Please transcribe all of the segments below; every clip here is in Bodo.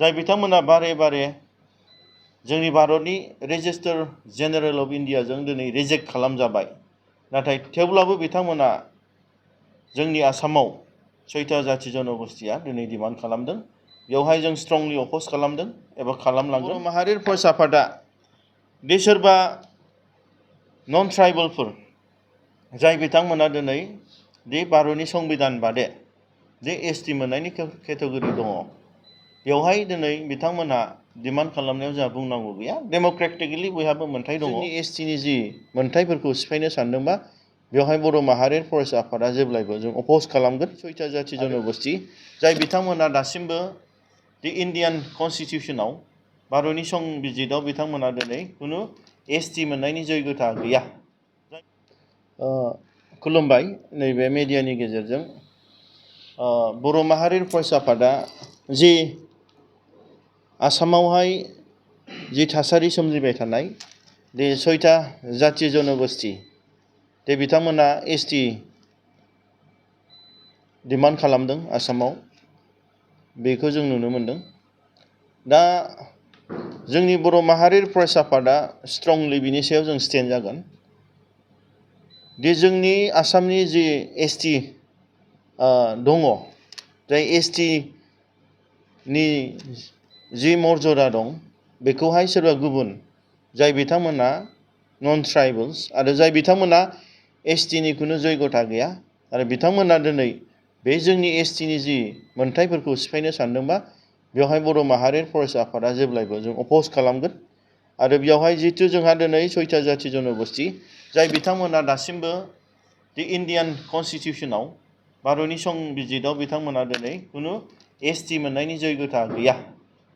जाय बिथांमोना बारे बारे जोंनि भारतनि रेजिस्टार जेनेरेल अफ इन्डियाजों दिनै रिजेक्ट खालामजाबाय, नाथाय थेवब्लाबो बिथांमोना जोंनि आसामाव 6था जाथि जनगोष्ठीया दिनै डिमान्ड खालामदों। बेवहाय जों स्ट्रंलि अपोज खालामदों एबा खालामलांगोन। बर' माहारियारि फरायसा आफादा दि सोरबा नन ट्राइबेलफोर जाय बिथांमोना दिनै दि भारतनि संबिधान बादे जे एसटि मोननायनि केटेगरि दङ, बेवहाय दिनै बिथांमोनहा डिमान्ड खालामनायाव जोंहा बुंनांगौ गैया। डेम'क्रेटिकलि बयहाबो मोन्थाय दङ। जोंनि एसटिनि जि मोन्थायफोरखौ सिफायनो सानदोंबा बेवहाय बर' माहारियारि फरायसा आफादा जेब्लायबो जों अपोज खालामगोन। 6था जाथि जनगोष्ठी जाय बिथांमोना दासिमबो दि इन्डियान कनस्टिटिउसनाव भारतनि संबिजिताव बिथांमोना दिनै खुनु एसटि मोननायनि जयगथा गैया। खुलुमबाय। नैबे मेडियानि गेजेरजों बर' माहारियारि फरायसा आफादा जि आसामावहाय जि थासारि सोमजिबाय थानाय दि 6था जाथि जनगोष्ठी दे बिथांमोना एसटि डिमान्ड खालामदों आसामाव, बेखौ जों नुनो मोनदों। दा जोंनि बर' माहारियारि फरायसा आफादा स्ट्रंलि बिनि सायाव जों स्टेन्ड जागोन दि जोंनि आसामनि जि एसटि दङ, जाय एसटिनि जि मर्यादा दं बेखौहाय सोरबा गुबुन जाय बिथांमोना नन ट्राइबेल्स आरो जाय बिथांमोना एसटिनि खुनु जयगथा गैया आरो बिथांमोना दिनै बे जोंनि एसटिनि जि मोन्थायफोरखौ सिफायनो सानदोंबा बेवहाय बर' माहारियारि फरायसा आफादा जेब्लायबो जों अपोज खालामगोन। आरो बेवहाय जितु जोंहा दिनै 6था जाथि जनगोष्ठी जाय बिथांमोना दासिमबो दि इन्डियान कनस्टिटिउसनाव भारतनि संबिजिताव बिथांमोना दिनै खुनु एसटि मोननायनि जयगथा गैया।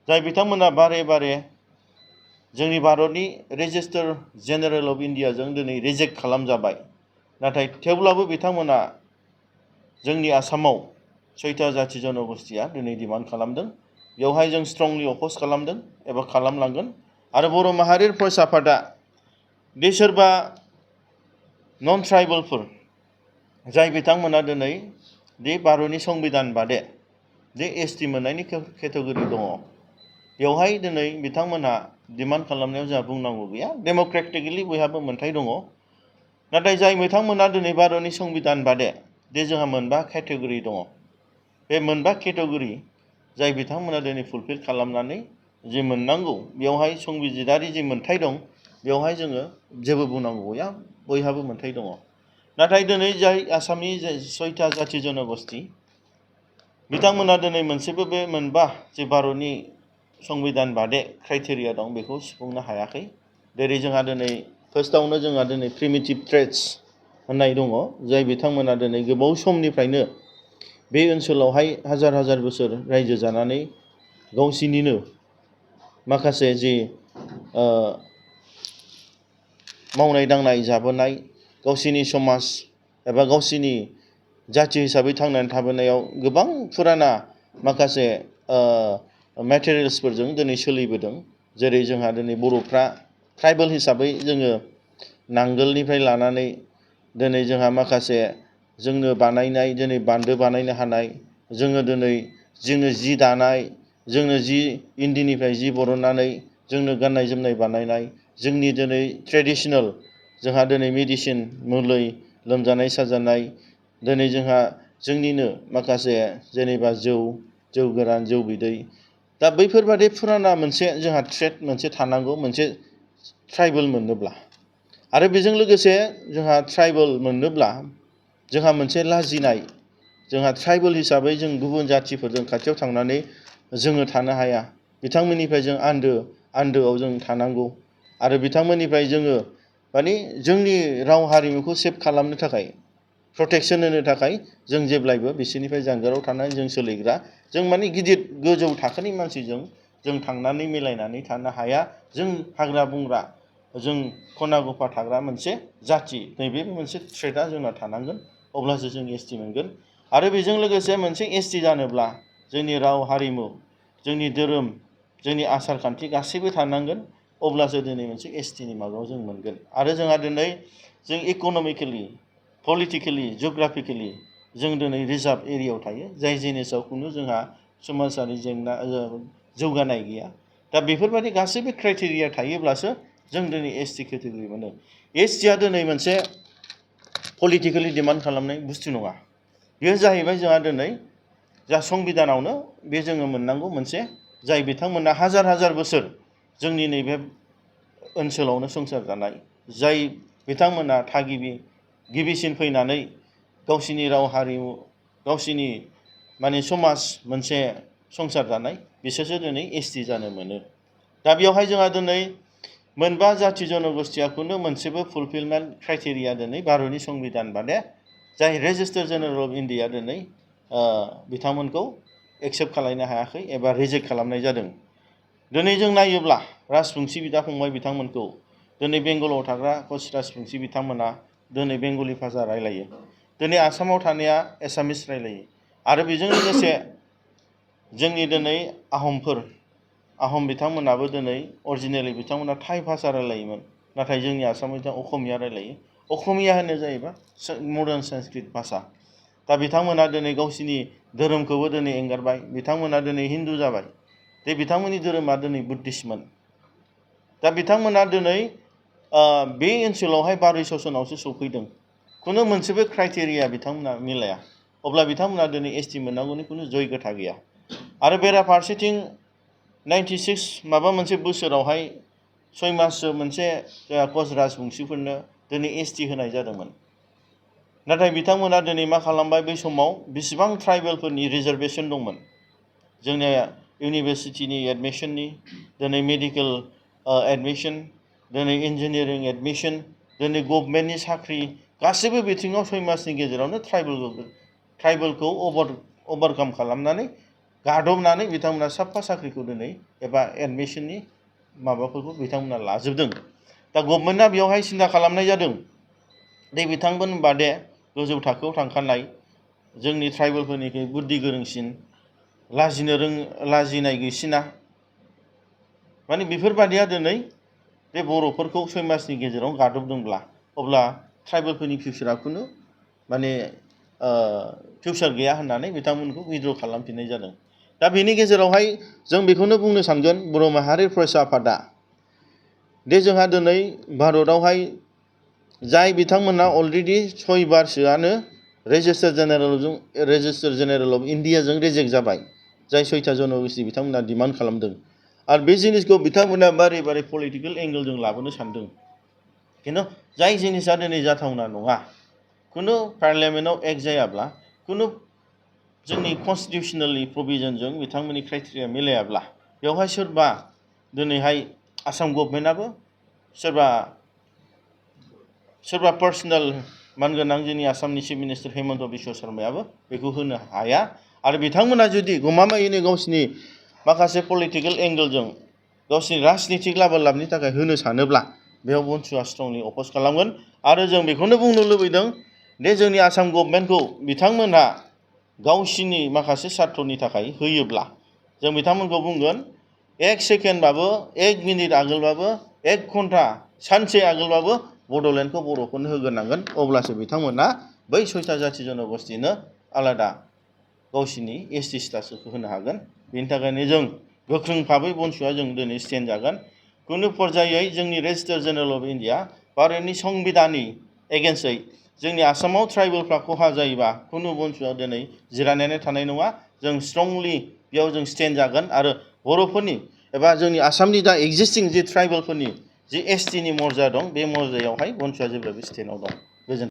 जाय बिथांमोना बारे बारे जोंनि भारतनि रेजिस्टार जेनेरेल अफ इन्डियाजों दिनै रिजेक्ट खालामजाबाय, नाथाय थेवब्लाबो बिथांमोना जोंनि आसामाव 6था जाथि जनगोष्ठीया दिनै डिमान्ड खालामदों। बेवहाय जों स्ट्रंलि अपोज खालामदों एबा खालामलांगोन। आरो बर' माहारियारि फरायसा आफादा दि सोरबा नन ट्राइबेलफोर जाय बिथांमोना दिनै दि भारतनि संबिधान बादे जे एसटि मोननायनि केटेगरि दङ, बेवहाय दिनै बिथांमोनहा डिमान्ड खालामनायाव जोंहा बुंनांगौ गैया। डेम'क्रेटिकलि बयहाबो मोन्थाय दङ। नाथाय जाय बिथांमोना दिनै भारतनि संबिधान बादे दे जोंहा मोनबा केटेगरि दङ, बे मोनबा केटेगरि जाय बिथांमोना दिनै फुलफिल खालामनानै जि मोननांगौ, बेवहाय संबिजितारि जि मोन्थाय दं बेवहाय जोङो जेबो बुंनांगौ गैया, बयहाबो मोन्थाय दङ। नाथाय दिनै जाय आसामनि 6था जाथि जनगोष्ठी बिथांमोना दिनै मोनसेबो बे मोनबा जे भारतनि संबिधान बादे क्राइटेरिया दं बेखौ सुफुंनो हायाखै। जेरै जोंहा दिनै फार्स्टआवनो जोंहा दिनै प्रिमिटिभ ट्रेड्स होननाय दङ, जाय बिथांमोना दिनै गोबाव समनिफ्रायनो बे ओनसोलावहाय हाजार हाजार बोसोर रायजो जानानै गावसिनिनो माखासे जि मावनाय दांनाय जाबोनाय, गावसिनि समाज एबा गावसिनि जाथि हिसाबै थांनानै थाबोनायाव गोबां फुराना माखासे मेटेरियेल्सफोरजों दिनै सोलिबोदों। जेरै जोंहा दिनै बर'फ्रा ट्राइबेल हिसाबै जोङो नांगोलनिफ्राय लानानै दिनै जोंहा माखासे जोंनो बानायनाय दिनै बान्दो बानायनो हानाय, जोङो दिनै जि दानाय, जोंनो जि इन्दिनिफ्राय जि बरननानै जोंनो गाननाय जोमनाय बानायनाय, जोंनि दिनै ट्रेडिसनेल जोंहा दिनै मेडिसिन मुलि लोमजानाय साजानाय, दिनै जोंहा जोंनिनो माखासे जेनेबा जौ गोरान जौ बिदै, दा बैफोरबादि फुराना मोनसे जोंहा ट्रेड मोनसे थानांगौ मोनसे ट्राइबेल मोननोब्ला। आरो बेजों लोगोसे जोंहा ट्राइबेल मोननोब्ला जोंहा मोनसे लाजिनाय, जोंहा ट्राइबेल हिसाबै जों गुबुन जाथिफोरजों खाथियाव थांनानै जोङो थानो हाया। बिथांमोननिफ्राय जों आन्दोआव जों थानांगौ आरो बिथांमोननिफ्राय जोङो माने जोंनि राव हारिमुखौ सेभ खालामनो थाखाय प्रटेक्सन होनो थाखाय जों जेब्लायबो बिसोरनिफ्राय जानगाराव थानानै जों सोलिग्रा, जों माने गिदिर गोजौ थाखोनि मानसिजों जों थांनानै मिलायनानै थानो हाया। जों हाग्रा बंग्रा, जों खना गफा थाग्रा मोनसे जाथि, नैबे मोनसे ट्रेडआ जोंना थानांगोन, अब्लासो जों एसटि मोनगोन। आरो बेजों लोगोसे मोनसे एसटि जानोब्ला जोंनि राव हारिमु, जोंनि धोरोम, जोंनि आसार खान्थि गासैबो थानांगोन, अब्लासो दिनै मोनसे एसटिनि माबायाव जों मोनगोन। आरो जोंहा दिनै जों इक'नमिकेलि, पलिटिकेलि, जिअ'ग्राफिकेलि जों दिनै रिजार्भ एरियायाव थायो, जाय जिनिसाव खुनु जोंहा समाजारि जेंना जौगानाय गैया। दा बेफोरबायदि गासैबो क्राइटेरिया थायोब्लासो जों दिनै एसटि केटेगरि मोनो। एसटिआ दिनै मोनसे पलिटिकेलि डिमान्ड खालामनाय बुस्थु नङा। बेयो जाहैबाय जोंहा दिनै जा संबिधानावनो बे जोङो मोननांगौ मोनसे जाय बिथांमोना हाजार हाजार बोसोर जोंनि नैबे ओनसोलावनो संसार जानाय, जाय बिथांमोना थागिबि गिबिसिन फैनानै गावसिनि राव हारिमु गावसिनि माने समाज मोनसे संसार जानाय, बिसोरसो दिनै एसटि जानो मोनो। दा बेवहाय जोंहा दिनै मोनबा जाथि जनगोष्ठीया खुनु मोनसेबो फुलफिलमेन्ट क्राइटेरिया दिनै भारतनि संबिधान बादे जाय रेजिस्टार जेनेरेल अफ इन्डिया दिनै बिथांमोनखौ एक्सेप्ट खालामनो हायाखै एबा रिजेक्ट खालामनाय जादों। दिनै जों नायोब्ला राजबंसि बिदा फंबाय बिथांमोनखौ दिनै बेंगलाव थाग्रा कच राजबंसि बिथांमोना दिनै बेंगलि भाषा रायलायो, दिनै आसामाव थानाया एसामिस रायलायो, आरो बेजों लोगोसे जोंनि दिनै आहम बिथांमोनाबो दिनै अरिजिनेलि बिथांमोना थाइ भाषा रायलायोमोन, नाथाय जोंनि आसामाव बिथां असमिया रायलायो। असमिया होनो जाहैबाय मडार्न संस्कृत भाषा। दा बिथांमोना दिनै गावसिनि धोरोमखौबो दिनै एंगारबाय, बिथांमोना दिनै हिन्दु जाबाय। दे बिथांमोननि धोरोमा दिनै बुद्धिस्टमोन। दा बिथांमोना दिनै बे ओनसोलावहाय बारै ससनावसो सफैदों। खुनु मोनसेबो क्राइटेरिया बिथांमोना मिलाया। अब्ला बिथांमोना दिनै एसटि मोननांगौनि खुनु जयगथा गैया। आरो बेराफारसेथिं 96 माबा मोनसे बोसोरावहाय 6 माससो मोनसे कच राजबंसिफोरनो दिनै एसटि होनाय जादोंमोन। नाथाय बिथांमोना दिनै मा खालामबाय, बै समाव बेसेबां ट्राइबेलफोरनि रिजार्भेसन दंमोन जोंनि इउनिभारसिटिनि एडमिसननि, दिनै मेडिकेल एडमिसन, दिनै इन्जिनियारिं एडमिसन, दिनै गभर्नमेन्टनि साख्रि, गासैबो बिथिङाव 6 मासनि गेजेरावनो ट्राइबेलखौ अभारकाम खालामनानै गादबनानै बिथांमोना साफा साख्रिखौ दिनै एबा एडमिसननि माबाफोरखौ बिथांमोना लाजोबदों। दा गभर्नमेन्टआ बेवहाय सिन्था खालामनाय जादों दे बिथांमोन बादे गोजौ थाखोआव थांखानाय जोंनि ट्राइबेलफोरनिख्रुइ बुद्धि गोरोंसिन, लाजिनाय गैसिना, माने बेफोरबादिया दिनै बे बर'फोरखौ 6 मासनि गेजेराव गादबदोंब्ला अब्ला ट्राइबेलफोरनि फिउचारा खुनु माने फिउचार गैया होननानै बिथांमोनखौ उइथड्र खालामफिननाय जादों। दा बेनि गेजेरावहाय जों बेखौनो बुंनो सानगोन बर' माहारि फरायसा आफादा दे जोंहा दिनै भारतआवहाय जाय बिथांमोना अलरेडि 6 बारसोआनो रेजिस्टार जेनेरेल अफ इन्डियाजों रिजेक्ट जाबाय, जाय 6था जनगोष्ठी बिथांमोना डिमान्ड खालामदों। आरो बे जिनिसखौ बिथांमोना बारे बारे पलिटिकेल एंगेलजों लाबोनो सानदों, खिन्थु जाय जिनिसा दिनै जाथावना नङा। खुनु पार्लियामेन्टआव एक्ट जायाब्ला, खुनु जोंनि कनस्टिटिउसनेलनि प्रभिजनजों बिथांमोननि क्राइटेरिया मिलायाब्ला, बेवहाय सोरबा दिनैहाय आसाम गभर्नमेन्टआबो सोरबा पार्सनेल मानगोनां जोंनि आसामनि चिफ मिनिस्टार हेमन्त बिश्व शर्मायाबो बेखौ होनो हाया। आरो बिथांमोना जुदि गमामायैनो गावसिनि माखासे पलिटिकेल एंगेलजों गावसिनि राजनितिक लाबालाबनि थाखाय होनो सानोब्ला बेयाव BoNSUआ स्ट्रंलि अपोज खालामगोन। आरो जों बेखौनो बुंनो लुबैदों दे जोंनि आसाम गभर्नमेन्टखौ बिथांमोनहा गावसिनि माखासे स्वार्थनि थाखाय होयोब्ला जों बिथांमोनखौ बुंगोन 1 सेकेन्डबाबो, 1 मिनिट आगोलबाबो, 1 घन्टा सानसे आगोलबाबो बड'लेण्डखौ बर'फोरनो होग्रोनांगोन। अब्लासो बिथांमोना बै 6था जाथि जनगोष्ठीनो आलादा गावसिनि एसटि स्टेटासखौ होनो हागोन। बेनि थाखायनो जों गोख्रों भाबै BoNSUआ जों दिनै स्टेन्ड जागोन। खुनु पर्यायै जोंनि रेजिस्टार जेनेरेल अफ इन्डिया भारतनि संबिधाननि एगेन्स्टै जोंनि आसामाव ट्राइबेलफ्रा खहा जायोबा खुनु BoNSUआ दिनै जिरायनानै थानाय नङा। जों स्ट्रंलि बेयाव जों स्टेन्ड जागोन। आरो बर'फोरनि एबा जोंनि आसामनि दा एक्जिस्टिं जि ट्राइबेलफोरनि जि एसटिनि मर्जा दं, बे मर्जायावहाय BoNSUआ जेब्लाबो स्टेन्डआव दं। गोजोन्थों।